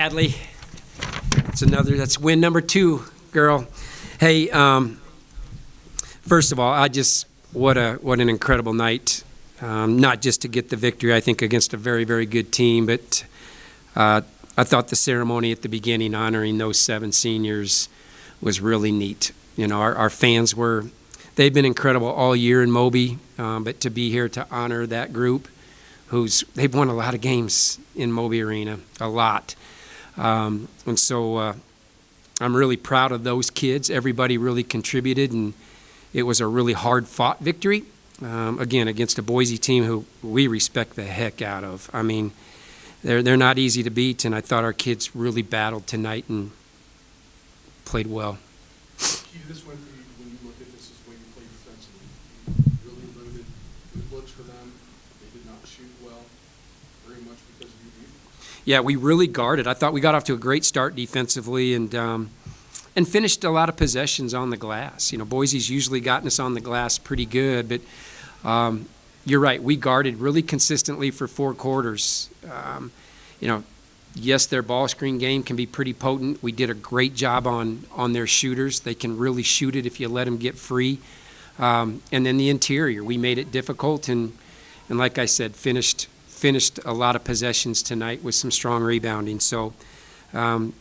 Sadly, that's win number 2, girl. Hey, first of all, what an incredible night. Not just to get the victory, I think, against a very, very good team, but I thought the ceremony at the beginning honoring those 7 seniors was really neat. You know, our fans they've been incredible all year in Moby, but to be here to honor that group they've won a lot of games in Moby Arena, a lot. And so I'm really proud of those kids. Everybody really contributed, and it was a really hard-fought victory, again, against a Boise team who we respect the heck out of. I mean, they're not easy to beat, and I thought our kids really battled tonight and played well. Key to this win for you, when you look at this, is the way you played defensively. You really limited good looks for them. They did not shoot well, very much because of your defense. Yeah, we really guarded. I thought we got off to a great start defensively and finished a lot of possessions on the glass. You know, Boise's usually gotten us on the glass pretty good, but you're right. We guarded really consistently for 4 quarters. You know, yes, their ball screen game can be pretty potent. We did a great job on their shooters. They can really shoot it if you let them get free. And then the interior, we made it difficult and like I said, finished a lot of possessions tonight with some strong rebounding. So, you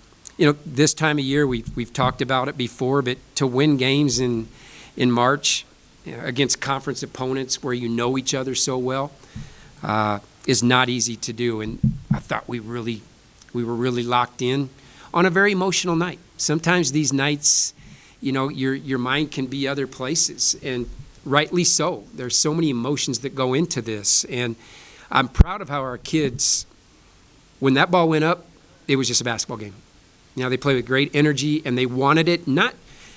know, this time of year, we've talked about it before, but to win games in March against conference opponents where you know each other so well is not easy to do. And I thought we were really locked in on a very emotional night. Sometimes these nights, you know, your mind can be other places, and rightly so. There's so many emotions that go into this, and I'm proud of how our kids, when that ball went up, it was just a basketball game. You know, they played with great energy, and they wanted it not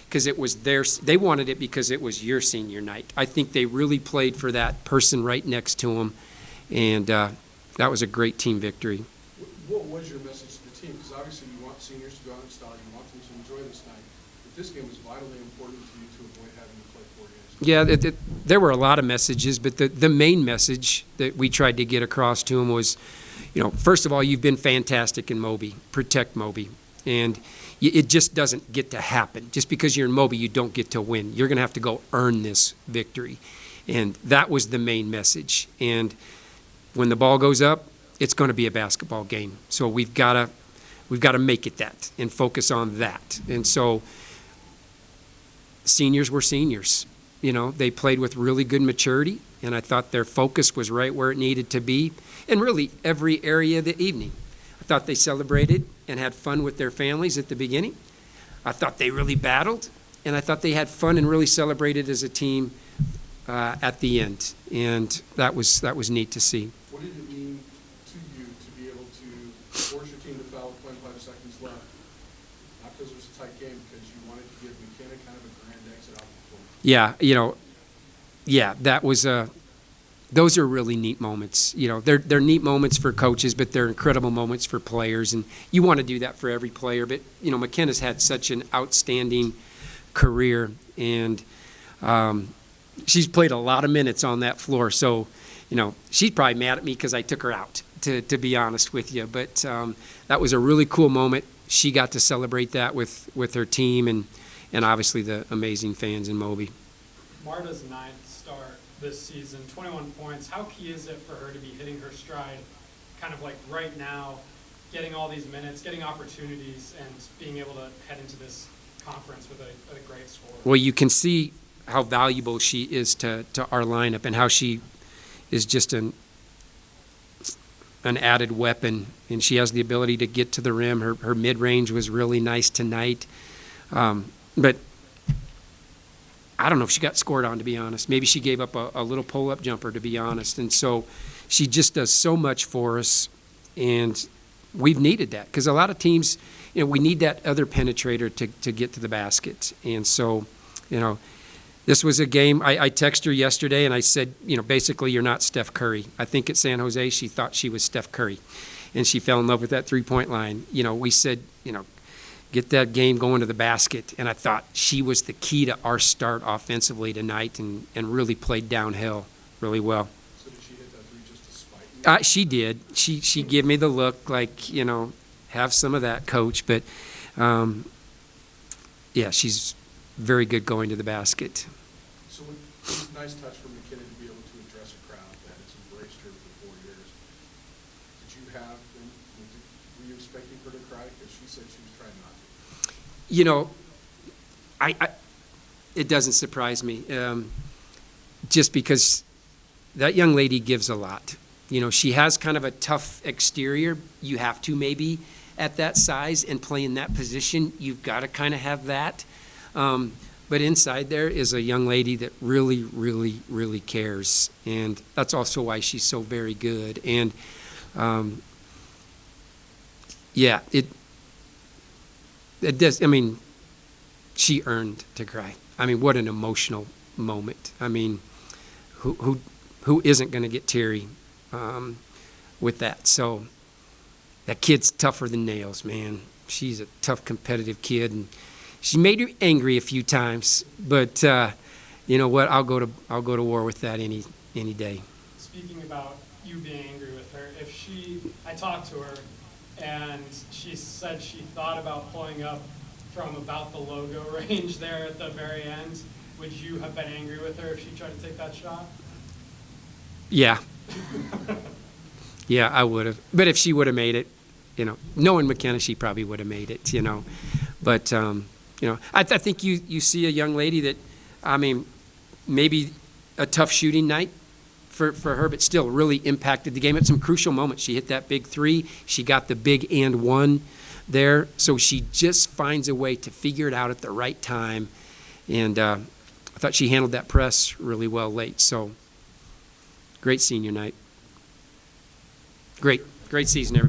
because it was theirs. They wanted it because it was your senior night. I think they really played for that person right next to them, and that was a great team victory. What was your message to the team? Because obviously you want seniors to go out in style. You want them to enjoy this night. But this game was vitally important to you to avoid having to play 4 games. Yeah, there were a lot of messages, but the main message that we tried to get across to them was, you know, first of all, you've been fantastic in Moby. Protect Moby. And it just doesn't get to happen. Just because you're in Moby, you don't get to win. You're going to have to go earn this victory. And that was the main message. And when the ball goes up, it's going to be a basketball game. So we've got to make it that and focus on that. And so seniors were seniors. You know, they played with really good maturity, and I thought their focus was right where it needed to be in really every area of the evening. I thought they celebrated and had fun with their families at the beginning. I thought they really battled, and I thought they had fun and really celebrated as a team at the end. And that was neat to see. What did it mean to you to be able to force your team to foul with 25 seconds left? Not because it was a tight game, because you wanted to give McKenna kind of a grand exit out the floor. Yeah, you know, that was those are really neat moments. You know, they're neat moments for coaches, but they're incredible moments for players, and you want to do that for every player. But you know, McKenna's had such an outstanding career, and she's played a lot of minutes on that floor. So, you know, she's probably mad at me because I took her out, to be honest with you. But that was a really cool moment. She got to celebrate that with her team and obviously the amazing fans in Moby. Marta's 9th start this season, 21 points. How key is it for her to be hitting her stride kind of like right now, getting all these minutes, getting opportunities, and being able to head into this conference with a great score? Well, you can see how valuable she is to our lineup and how she is just an added weapon, and she has the ability to get to the rim. Her mid-range was really nice tonight. But I don't know if she got scored on, to be honest. Maybe she gave up a little pull-up jumper, to be honest. And so she just does so much for us, and we've needed that because a lot of teams, you know, we need that other penetrator to get to the basket. And so, you know, this was a game. I texted her yesterday, and I said, you know, basically you're not Steph Curry. I think at San Jose she thought she was Steph Curry, and she fell in love with that three-point line. You know, we said, you know, get that game going to the basket. And I thought she was the key to our start offensively tonight and really played downhill really well. So did she hit that three just to spite you? She did. She gave me the look like, you know, have some of that, Coach. But, yeah, she's very good going to the basket. So it's a nice touch from McKenna to be able to address a crowd that has embraced her for 4 years. Did you have, were you expecting her to cry? Because she said she was trying not to. You know, it doesn't surprise me, just because that young lady gives a lot. You know, she has kind of a tough exterior. You have to maybe at that size and play in that position. You've got to kind of have that. But inside there is a young lady that really, really, really cares. And that's also why she's so very good. And, yeah, it does, I mean, she earned to cry. I mean, what an emotional moment. I mean, who isn't going to get teary with that? So that kid's tougher than nails, man. She's a tough, competitive kid, and she made you angry a few times. But you know what? I'll go to war with that any day. Speaking about you being angry with her, I talked to her, and she said she thought about pulling up from about the logo range there at the very end. Would you have been angry with her if she tried to take that shot? Yeah. Yeah, I would have. But if she would have made it, you know, knowing McKenna, she probably would have made it, you know. But, you know, I think you see a young lady that, I mean, maybe a tough shooting night for her, but still really impacted the game at some crucial moments. She hit that big three. She got the big and one there. So she just finds a way to figure it out at the right time. And I thought she handled that press really well late. So great senior night. Great season, everybody.